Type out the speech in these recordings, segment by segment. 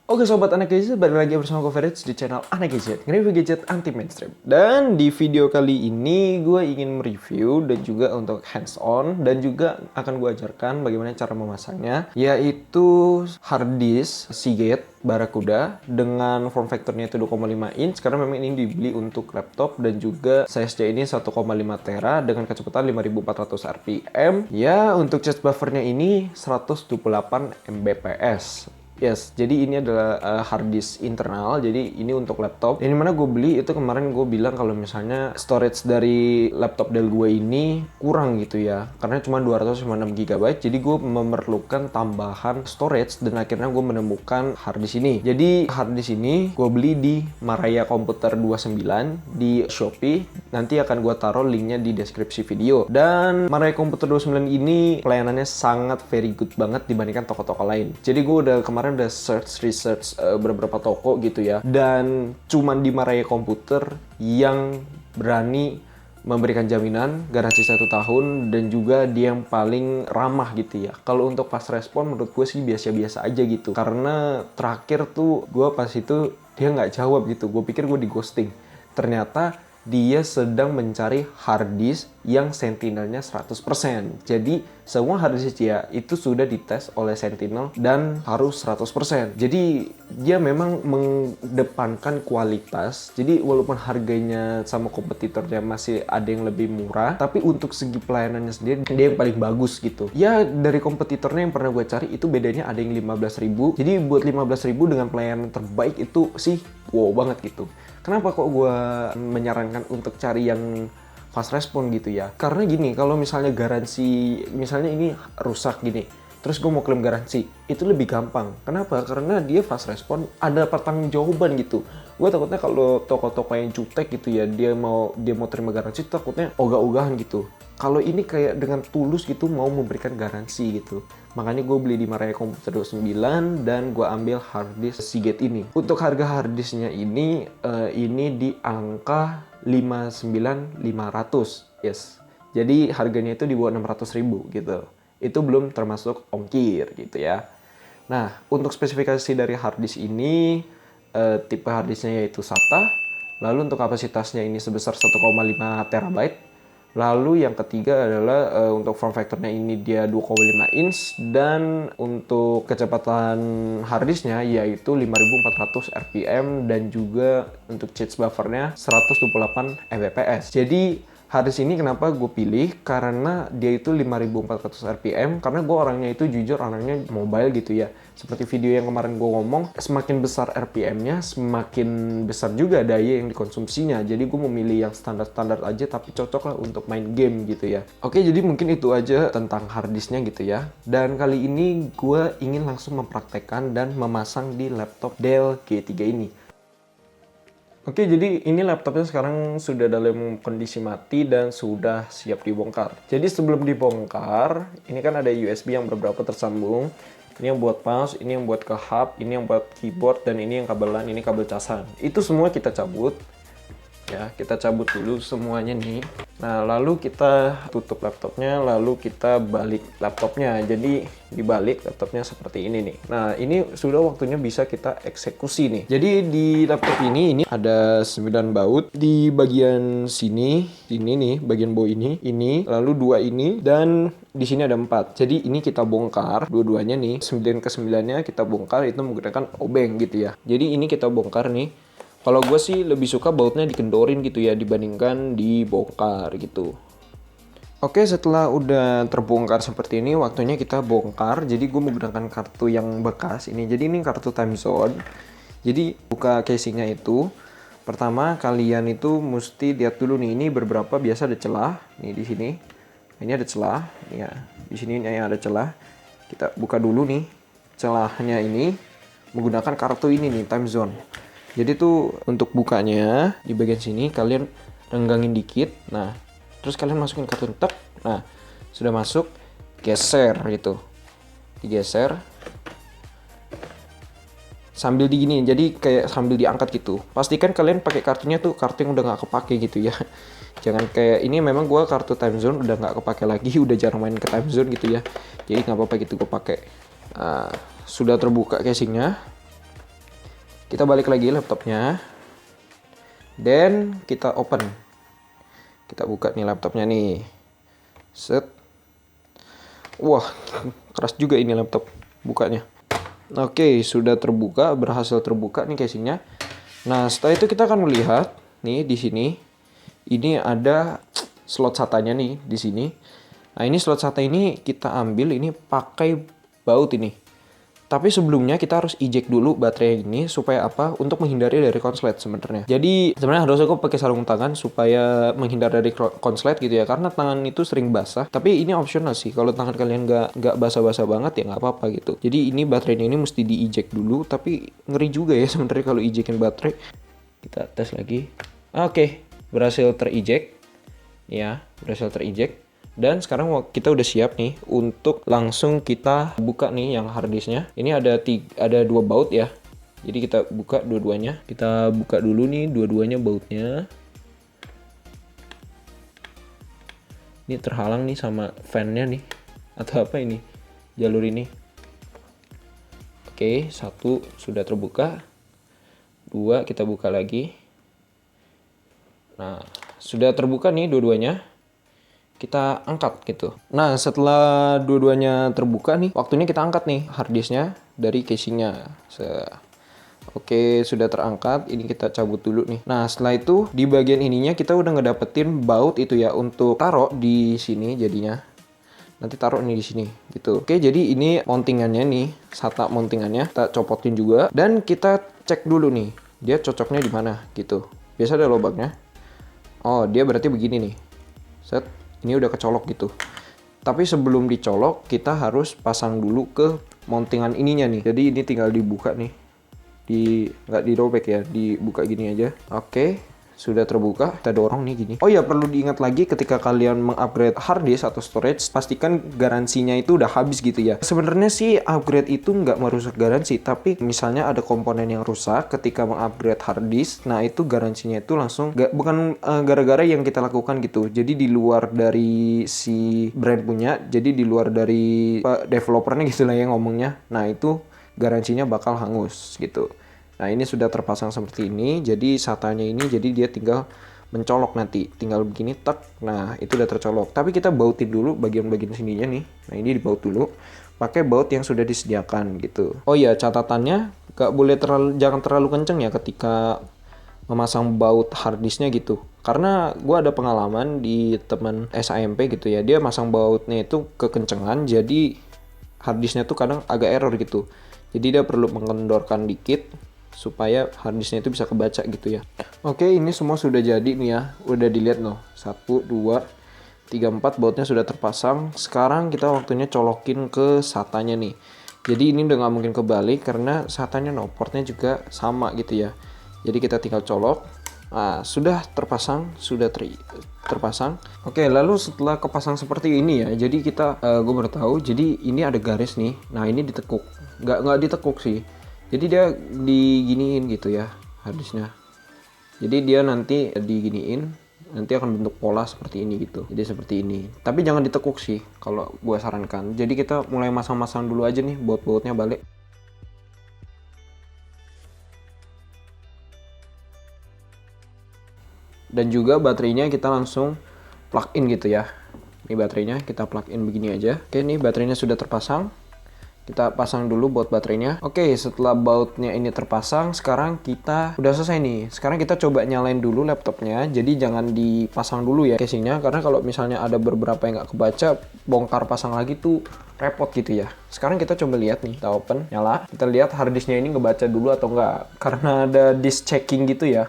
Oke sobat anak gadget, balik lagi bersama gue Feritz di channel Anak Gadget, nge-review gadget anti mainstream. Dan di video kali ini gue ingin mereview dan juga untuk hands on dan juga akan gue ajarkan bagaimana cara memasangnya, yaitu hard disk Seagate Barracuda dengan form factornya itu 2,5 inch karena memang ini dibeli untuk laptop dan juga size-nya ini 1,5 tera dengan kecepatan 5400 rpm. Ya, untuk charge buffernya ini 128 Mbps. Yes, jadi ini adalah hard disk internal, jadi ini untuk laptop. Yang dimana gue beli itu kemarin gue bilang kalau misalnya storage dari laptop Dell gue ini kurang gitu ya, karena cuma 256 GB, jadi gue memerlukan tambahan storage dan akhirnya gue menemukan hard disk ini. Jadi hard disk ini gue beli di Maraya Komputer 29 di Shopee, nanti akan gue taruh linknya di deskripsi video. Dan Maraya Komputer 29 ini pelayanannya sangat very good banget dibandingkan toko-toko lain. Jadi gue kemarin udah research beberapa toko gitu ya, dan cuman di Maraya Komputer yang berani memberikan jaminan garansi 1 tahun dan juga dia yang paling ramah gitu ya. Kalau untuk fast respon menurut gue sih biasa-biasa aja gitu, karena terakhir tuh gue pas itu dia nggak jawab gitu, gue pikir gue di ghosting, ternyata dia sedang mencari hard disk yang sentinelnya 100%. Jadi semua hard disk dia itu sudah dites oleh Sentinel dan harus 100%. Jadi dia memang mengedepankan kualitas. Jadi walaupun harganya sama kompetitornya masih ada yang lebih murah, tapi untuk segi pelayanannya sendiri dia yang paling bagus gitu. Ya dari kompetitornya yang pernah gue cari itu bedanya ada yang 15.000. Jadi buat 15.000 dengan pelayanan terbaik itu sih wow banget gitu. Kenapa kok gue menyarankan untuk cari yang fast respon gitu ya? Karena gini, kalau misalnya garansi, misalnya ini rusak gini, terus gue mau klaim garansi, itu lebih gampang. Kenapa? Karena dia fast respon, ada pertanggungjawaban gitu. Gue takutnya kalau toko-toko yang jutek gitu ya, dia mau terima garansi, takutnya ogah-ogahan gitu. Kalau ini kayak dengan tulus gitu mau memberikan garansi gitu. Makanya gue beli di Maraya Komputer 29 dan gue ambil hard disk Seagate ini. Untuk harga hard disknya ini di angka 59.500. Yes. Jadi harganya itu di bawah 600.000 gitu. Itu belum termasuk ongkir gitu ya. Nah, untuk spesifikasi dari hard disk ini, tipe hard disknya yaitu SATA. Lalu untuk kapasitasnya ini sebesar 1,5 terabyte. Lalu yang ketiga adalah untuk form factornya ini dia 2,5 inch dan untuk kecepatan harddisknya yaitu 5400 rpm dan juga untuk charge buffernya 128 Mbps. Jadi harddisk ini kenapa gue pilih? Karena dia itu 5400 rpm, karena gue orangnya itu jujur orangnya mobile gitu ya. Seperti video yang kemarin gue ngomong, semakin besar RPM-nya, semakin besar juga daya yang dikonsumsinya. Jadi gue memilih yang standar-standar aja tapi cocok lah untuk main game gitu ya. Oke, jadi mungkin itu aja tentang harddisknya gitu ya. Dan kali ini gue ingin langsung mempraktekkan dan memasang di laptop Dell G3 ini. Oke, jadi ini laptopnya sekarang sudah dalam kondisi mati dan sudah siap dibongkar. Jadi sebelum dibongkar, ini kan ada USB yang beberapa tersambung. Ini yang buat mouse, ini yang buat ke hub, ini yang buat keyboard, dan ini yang kabelan, ini kabel casan. Itu semua kita cabut. Ya, kita cabut dulu semuanya nih. Nah, lalu kita tutup laptopnya, lalu kita balik laptopnya. Jadi dibalik laptopnya seperti ini nih. Nah, ini sudah waktunya bisa kita eksekusi nih. Jadi di laptop ini ada 9 baut di bagian sini nih, bagian bawah ini, lalu 2 ini, dan di sini ada 4. Jadi ini kita bongkar dua-duanya nih. 9 ke 9-nya kita bongkar itu menggunakan obeng gitu ya. Jadi ini kita bongkar nih. Kalau gue sih lebih suka bautnya dikendorin gitu ya dibandingkan dibongkar gitu. Oke, setelah udah terbongkar seperti ini, waktunya kita bongkar. Jadi gue menggunakan kartu yang bekas ini. Jadi ini kartu time zone. Jadi buka casingnya itu. Pertama kalian itu mesti lihat dulu nih, ini beberapa biasa ada celah. Nih di sini. Ini ada celah. Ya, di sini ada celah. Kita buka dulu nih celahnya ini menggunakan kartu ini nih, time zone. Jadi tuh untuk bukanya di bagian sini kalian renggangin dikit. Nah, terus kalian masukin kartu tek. Nah, sudah masuk, geser gitu. Digeser. Sambil digini, jadi kayak sambil diangkat gitu. Pastikan kalian pakai kartunya tuh kartu yang udah nggak kepake gitu ya. Jangan kayak ini, memang gue kartu time zone udah nggak kepake lagi, udah jarang main ke time zone gitu ya. Jadi nggak apa-apa gitu gue pakai. Sudah terbuka casingnya. Kita balik lagi laptopnya. Dan kita open. Kita buka nih laptopnya nih. Set. Wah, keras juga ini laptop bukanya. Oke, sudah terbuka, berhasil terbuka nih casingnya. Nah, setelah itu kita akan melihat nih di sini. Ini ada slot SATA-nya nih di sini. Nah, ini slot SATA ini kita ambil ini pakai baut ini. Tapi sebelumnya kita harus eject dulu baterai ini supaya apa? Untuk menghindari dari konslet sebenarnya. Jadi sebenarnya harus aku pakai sarung tangan supaya menghindar dari konslet gitu ya. Karena tangan itu sering basah. Tapi ini optional sih. Kalau tangan kalian nggak basah-basah banget ya nggak apa-apa gitu. Jadi ini baterainya ini mesti di eject dulu. Tapi ngeri juga ya sebenarnya kalau ejectin baterai. Kita tes lagi. Oke, berhasil ter-eject. Ya, berhasil ter-eject. Dan sekarang kita udah siap nih untuk langsung kita buka nih yang harddisknya. Ini ada dua baut ya. Jadi kita buka dua-duanya. Kita buka dulu nih dua-duanya bautnya. Ini terhalang nih sama fan-nya nih. Atau apa ini? Jalur ini. Oke, satu sudah terbuka. Dua kita buka lagi. Nah, sudah terbuka nih dua-duanya. Kita angkat gitu. Nah, setelah dua-duanya terbuka nih, waktunya kita angkat nih harddisknya dari casingnya. Oke, sudah terangkat. Ini kita cabut dulu nih. Nah, setelah itu di bagian ininya kita udah ngedapetin baut itu ya untuk taruh di sini jadinya. Nanti taruh nih di sini gitu. Oke, jadi ini mountingannya nih, SATA mountingannya. Kita copotin juga dan kita cek dulu nih, dia cocoknya di mana gitu. Biasa ada lubangnya. Oh, dia berarti begini nih. Set. Ini udah kecolok gitu. Tapi sebelum dicolok, kita harus pasang dulu ke mountingan ininya nih. Jadi ini tinggal dibuka nih. Nggak dirobek ya, dibuka gini aja. Oke, sudah terbuka. Kita dorong nih gini. Oh ya, perlu diingat lagi ketika kalian mengupgrade hard disk atau storage, pastikan garansinya itu udah habis gitu ya. Sebenarnya sih upgrade itu nggak merusak garansi, tapi misalnya ada komponen yang rusak ketika mengupgrade hard disk, nah itu garansinya itu langsung bukan gara-gara yang kita lakukan gitu. Jadi di luar dari si brand punya, jadi di luar dari developernya gitu lah yang ngomongnya. Nah itu garansinya bakal hangus gitu. Nah ini sudah terpasang seperti ini, jadi SATA-nya ini jadi dia tinggal mencolok nanti, tinggal begini tak. Nah itu udah tercolok. Tapi kita bautin dulu bagian-bagian sininya nih. Nah ini dibaut dulu, pakai baut yang sudah disediakan gitu. Oh iya, catatannya jangan terlalu kenceng ya ketika memasang baut harddisknya gitu. Karena gue ada pengalaman di teman SAMP gitu ya, dia masang bautnya itu kekencengan, jadi harddisknya tuh kadang agak error gitu. Jadi dia perlu mengendorkan dikit supaya harddisknya itu bisa kebaca gitu ya. Oke, ini semua sudah jadi nih ya. Udah dilihat loh. 1, 2, 3, 4 bautnya sudah terpasang. Sekarang kita waktunya colokin ke SATA-nya nih. Jadi ini udah nggak mungkin kebalik karena SATA-nya portnya juga sama gitu ya. Jadi kita tinggal colok. Nah, sudah terpasang, terpasang. Oke, lalu setelah kepasang seperti ini ya. Jadi kita gue baru tahu. Jadi ini ada garis nih. Nah, ini ditekuk. Nggak ditekuk sih. Jadi dia diginiin gitu ya harddisknya. Jadi dia nanti diginiin, nanti akan bentuk pola seperti ini gitu. Jadi seperti ini. Tapi jangan ditekuk sih kalau gue sarankan. Jadi kita mulai masang-masang dulu aja nih baut-bautnya balik. Dan juga baterainya kita langsung plug in gitu ya. Ini baterainya kita plug in begini aja. Oke, ini baterainya sudah terpasang. Kita pasang dulu baut baterainya. Oke, setelah bautnya ini terpasang, sekarang kita udah selesai nih. Sekarang kita coba nyalain dulu laptopnya. Jadi jangan dipasang dulu ya casingnya, karena kalau misalnya ada beberapa yang nggak kebaca, bongkar pasang lagi tuh repot gitu ya. Sekarang kita coba lihat nih, kita open, nyala. Kita lihat harddisknya ini ngebaca dulu atau nggak. Karena ada disk checking gitu ya.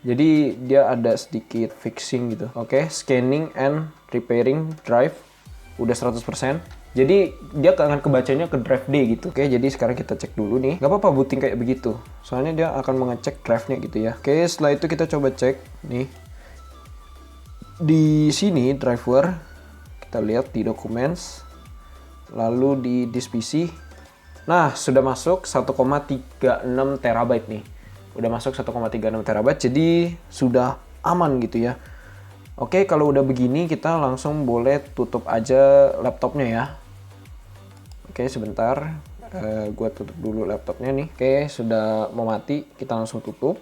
Jadi dia ada sedikit fixing gitu. Oke, scanning and repairing drive. Udah 100%. Jadi dia akan kebacanya ke drive D gitu. Oke, jadi sekarang kita cek dulu nih. Gak apa-apa booting kayak begitu. Soalnya dia akan mengecek drive-nya gitu ya. Oke, setelah itu kita coba cek nih. Di sini driver, kita lihat di documents. Lalu di disk PC. Nah, sudah masuk 1,36 terabyte nih. Udah masuk 1,36 terabyte, jadi sudah aman gitu ya. Oke, kalau udah begini kita langsung boleh tutup aja laptopnya ya. Oke, sebentar. Gua tutup dulu laptopnya nih. Oke, sudah mau mati, kita langsung tutup.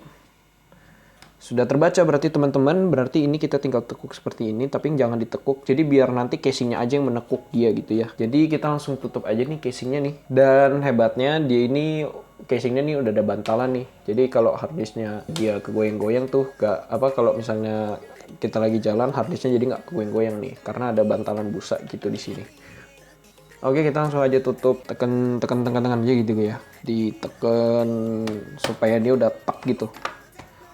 Sudah terbaca berarti teman-teman, berarti ini kita tinggal tekuk seperti ini, tapi jangan ditekuk, jadi biar nanti casingnya aja yang menekuk dia gitu ya. Jadi kita langsung tutup aja nih casingnya nih. Dan hebatnya dia ini, casingnya nih udah ada bantalan nih. Jadi kalau harddisknya dia kegoyang-goyang tuh, kalau misalnya kita lagi jalan, harddisknya jadi nggak kegoyang-goyang nih, karena ada bantalan busa gitu di sini. Oke, kita langsung aja tutup, tekan aja gitu ya. Diteken supaya dia udah tak gitu.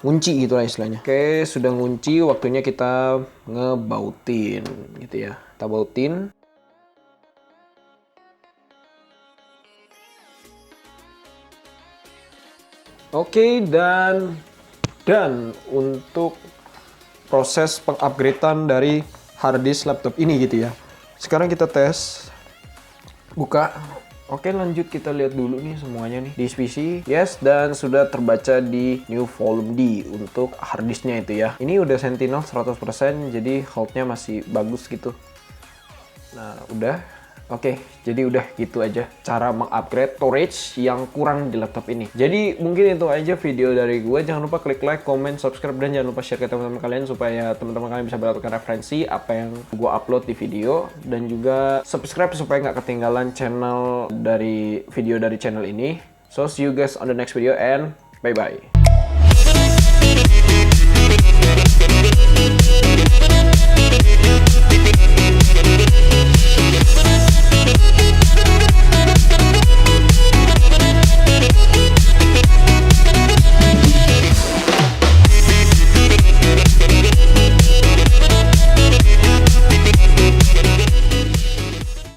Ngunci gitu lah istilahnya. Oke, sudah ngunci, waktunya kita ngebautin gitu ya. Kita bautin. Oke, dan untuk proses pengupgradean dari harddisk laptop ini gitu ya. Sekarang kita tes. Buka. Oke, lanjut kita lihat dulu nih semuanya nih. Disk PC, yes, dan sudah terbaca di New Volume D untuk harddisknya itu ya. Ini udah Sentinel 100%, jadi hold-nya masih bagus gitu. Nah, udah. Oke, jadi udah gitu aja cara mengupgrade storage yang kurang di laptop ini. Jadi mungkin itu aja video dari gue. Jangan lupa klik like, comment, subscribe, dan jangan lupa share ke teman-teman kalian supaya teman-teman kalian bisa mendapatkan referensi apa yang gue upload di video. Dan juga subscribe supaya nggak ketinggalan video dari channel ini. So see you guys on the next video and bye-bye.